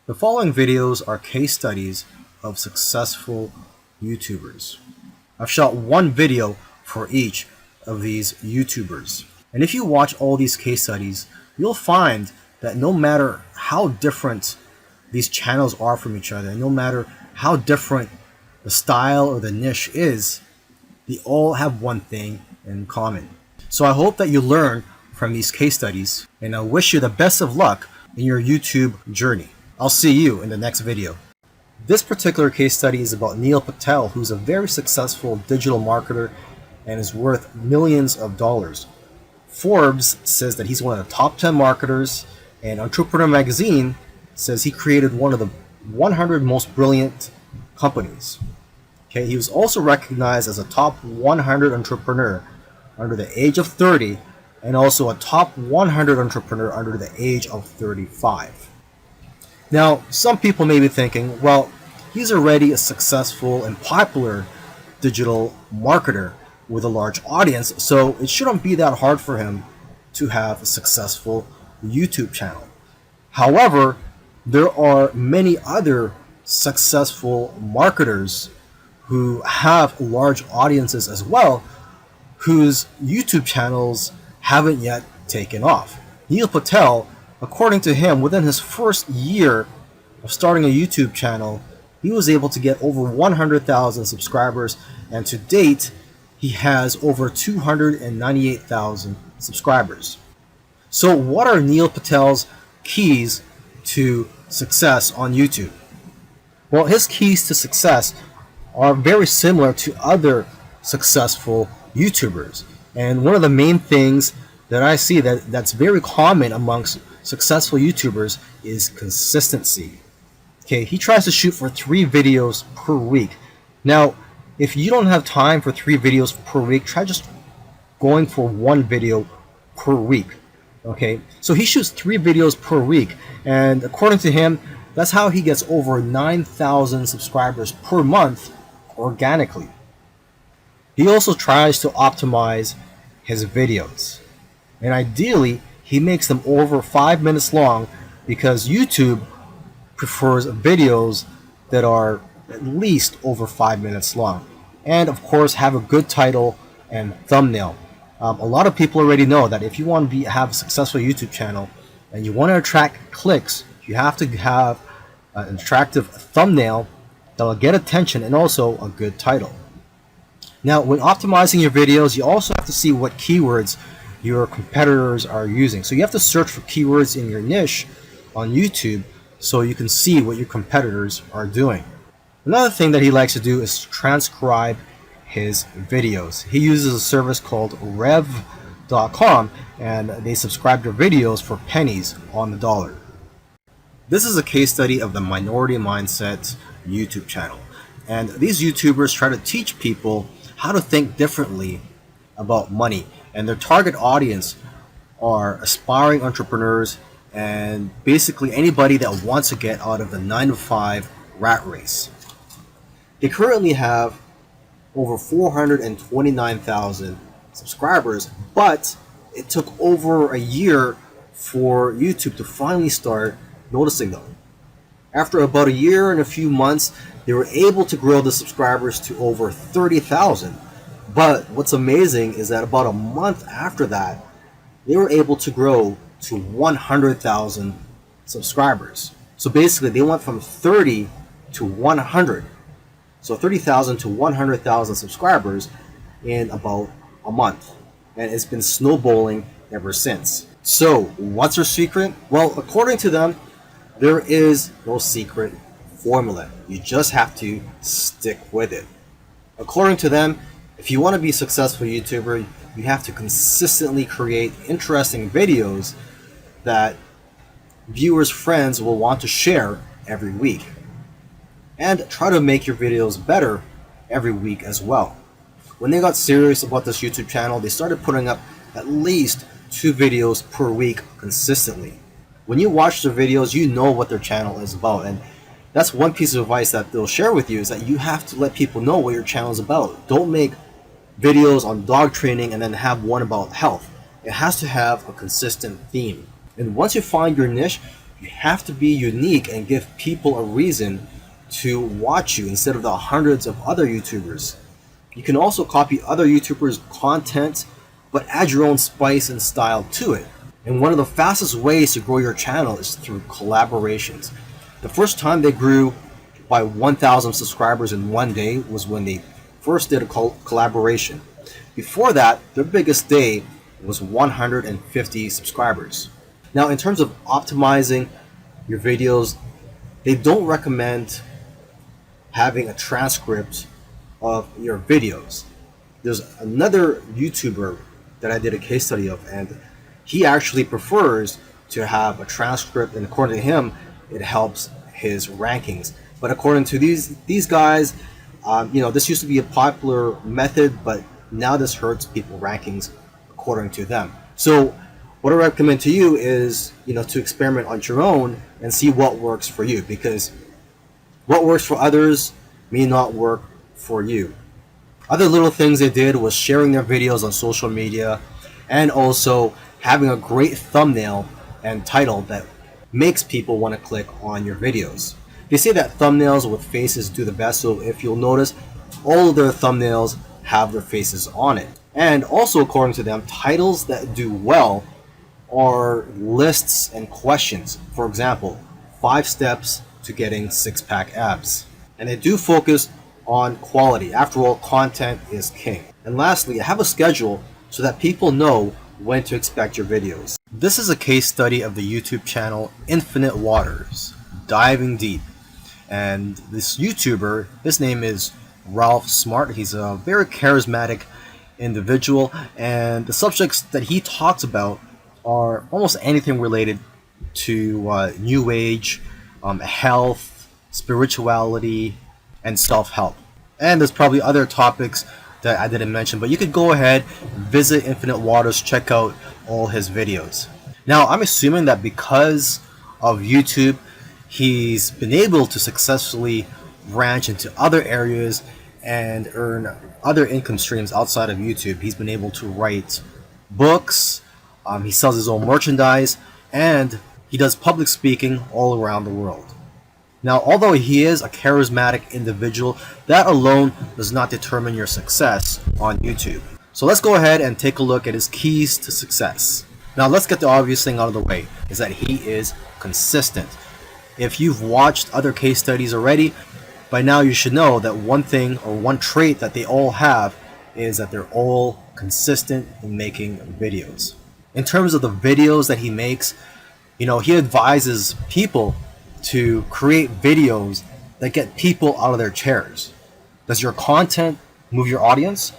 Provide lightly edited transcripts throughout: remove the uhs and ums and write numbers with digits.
The following videos are case studies of successful YouTubers. I've shot one video for each of these YouTubers. And if you watch all these case studies, you'll find that no matter how different these channels are from each other, and no matter how different the style or the niche is, they all have one thing in common. So I hope that you learn from these case studies, and I wish you the best of luck in your YouTube journey. I'll see you in the next video. This particular case study is about Neil Patel, who's a very successful digital marketer and is worth millions of dollars. Forbes says that he's one of the top 10 marketers, and Entrepreneur Magazine says he created one of the 100 most brilliant companies. Okay, he was also recognized as a top 100 entrepreneur under the age of 30 and also a top 100 entrepreneur under the age of 35. Now, some people may be thinking, well, he's already a successful and popular digital marketer with a large audience, so it shouldn't be that hard for him to have a successful YouTube channel. However, there are many other successful marketers who have large audiences as well, whose YouTube channels haven't yet taken off. Neil Patel, according to him, within his first year of starting a YouTube channel, he was able to get over 100,000 subscribers, and to date, he has over 298,000 subscribers. So what are Neil Patel's keys to success on YouTube? Well, his keys to success are very similar to other successful YouTubers. And one of the main things that I see that's very common amongst successful YouTubers is consistency. Okay, he tries to shoot for 3 videos per week. Now, if you don't have time for 3 videos per week, try just going for 1 video per week. Okay, so he shoots 3 videos per week, and according to him, that's how he gets over 9,000 subscribers per month organically. He also tries to optimize his videos, and ideally he makes them over 5 minutes long, because YouTube prefers videos that are at least over 5 minutes long, and of course have a good title and thumbnail. A lot of people already know that if you want to have a successful YouTube channel and you want to attract clicks, you have to have an attractive thumbnail that will get attention and also a good title. Now, when optimizing your videos, you also have to see what keywords your competitors are using. So you have to search for keywords in your niche on YouTube so you can see what your competitors are doing. Another thing that he likes to do is transcribe his videos. He uses a service called Rev.com, and they subscribe to videos for pennies on the dollar. This is a case study of the Minority Mindset YouTube channel. And these YouTubers try to teach people how to think differently about money. And their target audience are aspiring entrepreneurs and basically anybody that wants to get out of the 9-to-5 rat race. They currently have over 429,000 subscribers, but it took over a year for YouTube to finally start noticing them. After about a year and a few months, they were able to grow the subscribers to over 30,000. But what's amazing is that about a month after that, they were able to grow to 100,000 subscribers. So basically, they went from 30 to 100. So 30,000 to 100,000 subscribers in about a month. And it's been snowballing ever since. So what's their secret? Well, according to them, there is no secret formula. You just have to stick with it. According to them, if you want to be a successful YouTuber, you have to consistently create interesting videos that viewers' friends will want to share every week. And try to make your videos better every week as well. When they got serious about this YouTube channel, they started putting up at least 2 videos per week consistently. When you watch their videos, you know what their channel is about, and that's one piece of advice that they'll share with you, is that you have to let people know what your channel is about. Don't make videos on dog training and then have one about health. It has to have a consistent theme. And once you find your niche, You have to be unique and give people a reason to watch you instead of the hundreds of other YouTubers. You can also copy other YouTubers' content, but add your own spice and style to it. And one of the fastest ways to grow your channel is through collaborations. The first time they grew by 1,000 subscribers in one day was when they first did a collaboration. Before that, their biggest day was 150 subscribers. Now, in terms of optimizing your videos, they don't recommend having a transcript of your videos. There's another YouTuber that I did a case study of, and he actually prefers to have a transcript, and according to him, it helps his rankings. But according to these guys, this used to be a popular method, but now this hurts people rankings according to them. So what I recommend to you is, to experiment on your own and see what works for you, because what works for others may not work for you. Other little things they did was sharing their videos on social media, and also having a great thumbnail and title that makes people want to click on your videos. They say that thumbnails with faces do the best, so if you'll notice, all of their thumbnails have their faces on it. And also, according to them, titles that do well are lists and questions. For example, 5 steps to getting 6-pack abs. And they do focus on quality. After all, content is king. And lastly, have a schedule so that people know when to expect your videos. This is a case study of the YouTube channel Infinite Waters, diving deep. And this YouTuber, his name is Ralph Smart. He's a very charismatic individual, and the subjects that he talks about are almost anything related to New Age, health, spirituality, and self-help. And there's probably other topics that I didn't mention, but you could go ahead, visit Infinite Waters, check out all his videos. Now, I'm assuming that because of YouTube, he's been able to successfully branch into other areas and earn other income streams outside of YouTube. He's been able to write books, he sells his own merchandise, and he does public speaking all around the world. Now, although he is a charismatic individual, that alone does not determine your success on YouTube. So let's go ahead and take a look at his keys to success. Now, let's get the obvious thing out of the way, is that he is consistent. If you've watched other case studies already, by now you should know that one thing or one trait that they all have is that they're all consistent in making videos. In terms of the videos that he makes, he advises people to create videos that get people out of their chairs. Does your content move your audience?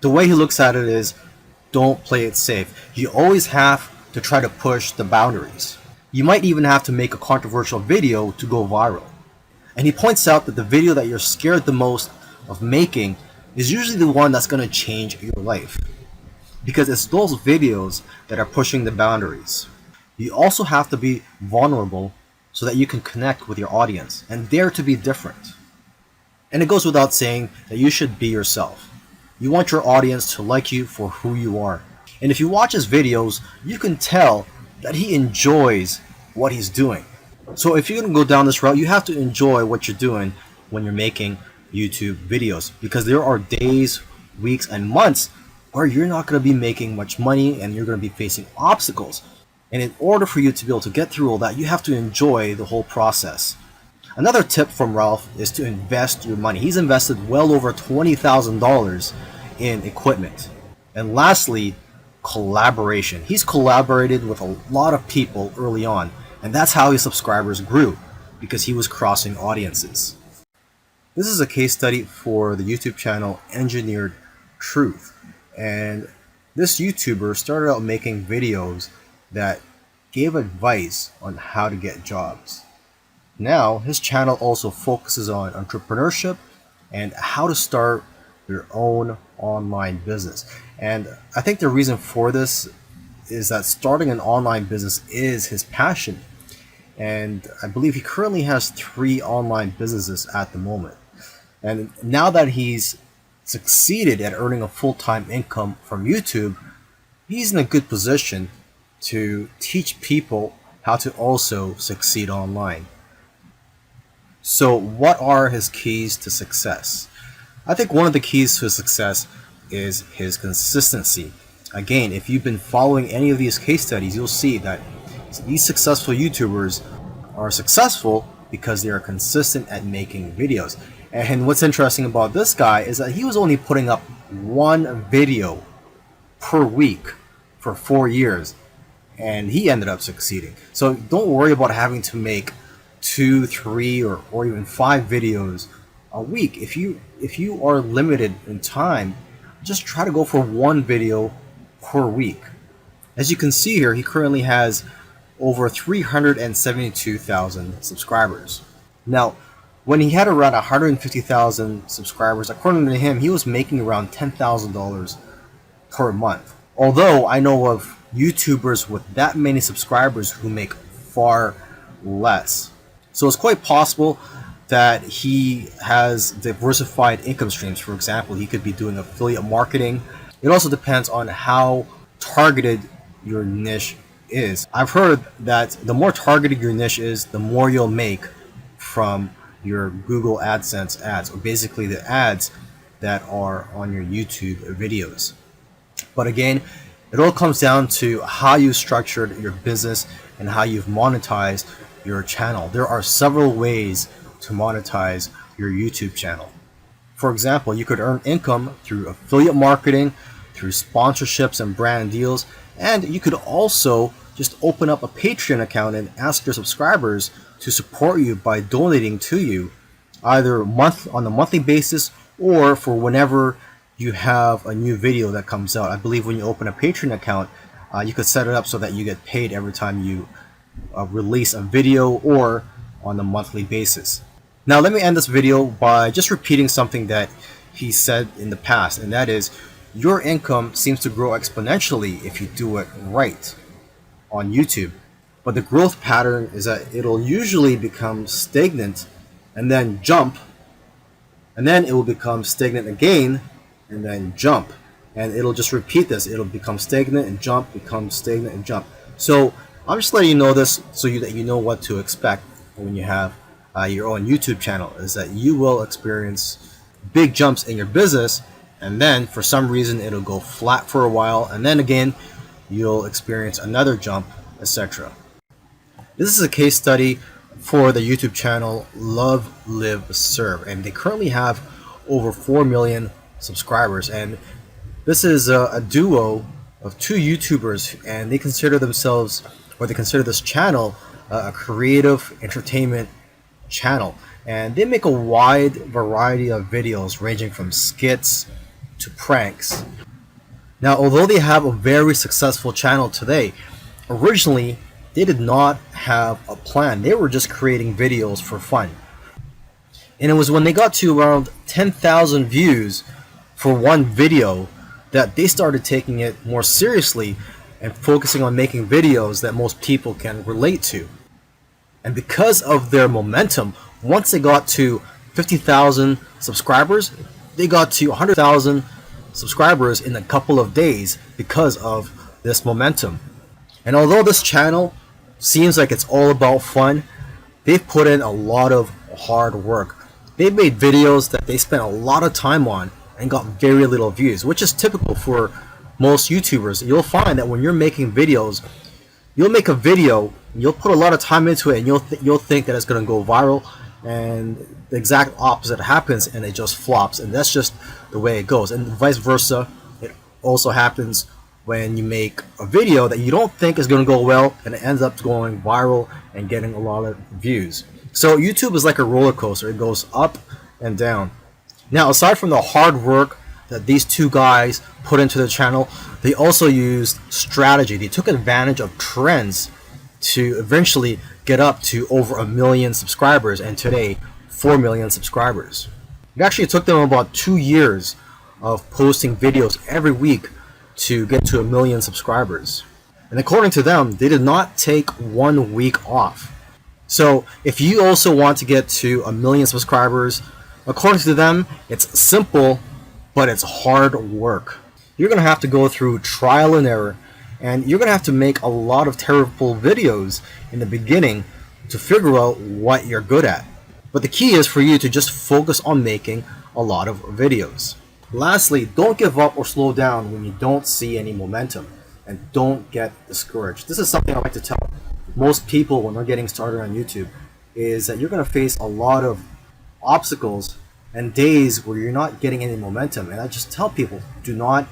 The way he looks at it is, don't play it safe. You always have to try to push the boundaries. You might even have to make a controversial video to go viral. And he points out that the video that you're scared the most of making is usually the one that's going to change your life, because it's those videos that are pushing the boundaries. You also have to be vulnerable so that you can connect with your audience and dare to be different. And it goes without saying that you should be yourself. You want your audience to like you for who you are. And if you watch his videos, you can tell that he enjoys what he's doing. So if you're going to go down this route, you have to enjoy what you're doing when you're making YouTube videos, because there are days, weeks, and months where you're not going to be making much money and you're going to be facing obstacles. And in order for you to be able to get through all that, you have to enjoy the whole process. Another tip from Ralph is to invest your money. He's invested well over $20,000 in equipment. And lastly, collaboration. He's collaborated with a lot of people early on, and that's how his subscribers grew, because he was crossing audiences. This is a case study for the YouTube channel Engineered Truth. And this YouTuber started out making videos that gave advice on how to get jobs. Now, his channel also focuses on entrepreneurship and how to start your own online business. And I think the reason for this is that starting an online business is his passion. And I believe he currently has 3 online businesses at the moment. And now that he's succeeded at earning a full-time income from YouTube, he's in a good position to teach people how to also succeed online. So what are his keys to success? I think one of the keys to success is his consistency. Again, if you've been following any of these case studies, you'll see that these successful YouTubers are successful because they are consistent at making videos. And what's interesting about this guy is that he was only putting up one video per week for 4 years, and he ended up succeeding. So don't worry about having to make 2, 3, or even 5 videos a week. If you are limited in time, just try to go for one video per week. As you can see here, he currently has over 372,000 subscribers. Now, when he had around 150,000 subscribers, according to him, he was making around $10,000 per month. Although I know of YouTubers with that many subscribers who make far less. So it's quite possible that he has diversified income streams. For example, he could be doing affiliate marketing. It also depends on how targeted your niche is. I've heard that the more targeted your niche is, the more you'll make from your Google AdSense ads, or basically the ads that are on your YouTube videos. But again, it all comes down to how you structured your business and how you've monetized your channel. There are several ways to monetize your YouTube channel. For example, you could earn income through affiliate marketing, through sponsorships and brand deals, and you could also just open up a Patreon account and ask your subscribers to support you by donating to you, either on a monthly basis or for whenever you have a new video that comes out. I believe when you open a Patreon account, you could set it up so that you get paid every time you release a video, or on a monthly basis. Now let me end this video by just repeating something that he said in the past, and that is, your income seems to grow exponentially if you do it right on YouTube. But the growth pattern is that it'll usually become stagnant and then jump, and then it will become stagnant again and then jump, and it'll just repeat this. It'll become stagnant and jump, become stagnant and jump. So I'm just letting you know this so that you know what to expect when you have your own YouTube channel, is that you will experience big jumps in your business, and then for some reason it'll go flat for a while, and then again you'll experience another jump, etc. This is a case study for the YouTube channel Love Live Serve, and they currently have over 4 million subscribers, and this is a duo of 2 YouTubers, and they consider themselves, or they consider this channel, a creative entertainment channel, and they make a wide variety of videos ranging from skits to pranks. Now, although they have a very successful channel today, originally they did not have a plan. They were just creating videos for fun. And it was when they got to around 10,000 views for one video that they started taking it more seriously and focusing on making videos that most people can relate to. And because of their momentum, once they got to 50,000 subscribers, they got to 100,000 subscribers in a couple of days because of this momentum. And although this channel seems like it's all about fun, they've put in a lot of hard work. They've made videos that they spent a lot of time on and got very little views, which is typical for most YouTubers. You'll find that when you're making videos, you'll make a video, you'll put a lot of time into it, and you'll think that it's going to go viral, and the exact opposite happens, and it just flops. And that's just the way it goes. And vice versa, it also happens when you make a video that you don't think is going to go well, and it ends up going viral and getting a lot of views. So YouTube is like a roller coaster. It goes up and down. Now, aside from the hard work that these 2 guys put into the channel, they also used strategy. They took advantage of trends to eventually get up to over 1 million subscribers, and today 4 million subscribers. It actually took them about 2 years of posting videos every week to get to 1 million subscribers. And according to them, they did not take 1 week off. So if you also want to get to 1 million subscribers, according to them, it's simple, but it's hard work. You're going to have to go through trial and error, And you're going to have to make a lot of terrible videos in the beginning to figure out what you're good at. But the key is for you to just focus on making a lot of videos. Lastly, don't give up or slow down when you don't see any momentum, and don't get discouraged. This is something I like to tell most people when they're getting started on YouTube, is that you're going to face a lot of obstacles and days where you're not getting any momentum. And I just tell people, do not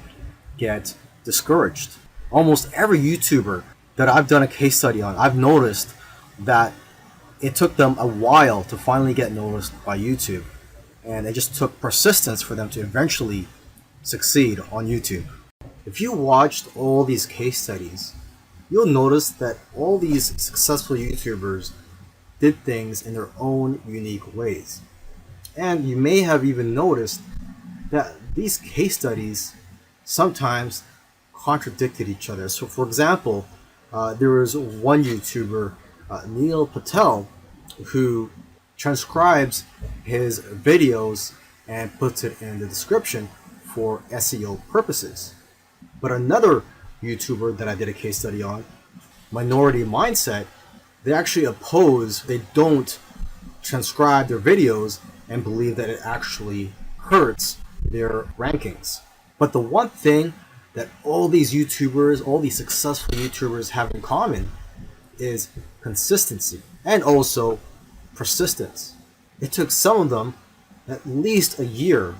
get discouraged. Almost every YouTuber that I've done a case study on, I've noticed that it took them a while to finally get noticed by YouTube. And it just took persistence for them to eventually succeed on YouTube. If you watched all these case studies, you'll notice that all these successful YouTubers did things in their own unique ways. And you may have even noticed that these case studies sometimes contradicted each other. So for example, there was one YouTuber, Neil Patel, who transcribes his videos and puts it in the description for SEO purposes. But another YouTuber that I did a case study on, Minority Mindset, they actually oppose, they don't transcribe their videos and believe that it actually hurts their rankings. But the one thing that all these YouTubers, all these successful YouTubers have in common is consistency and also persistence. It took some of them at least a year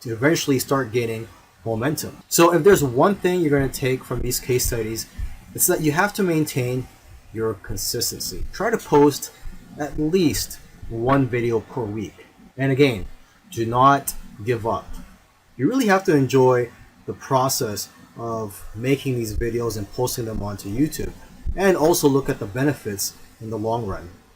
to eventually start gaining momentum. So if there's one thing you're going to take from these case studies, it's that you have to maintain your consistency. Try to post at least one video per week. And again, do not give up. You really have to enjoy the process of making these videos and posting them onto YouTube, and also look at the benefits in the long run.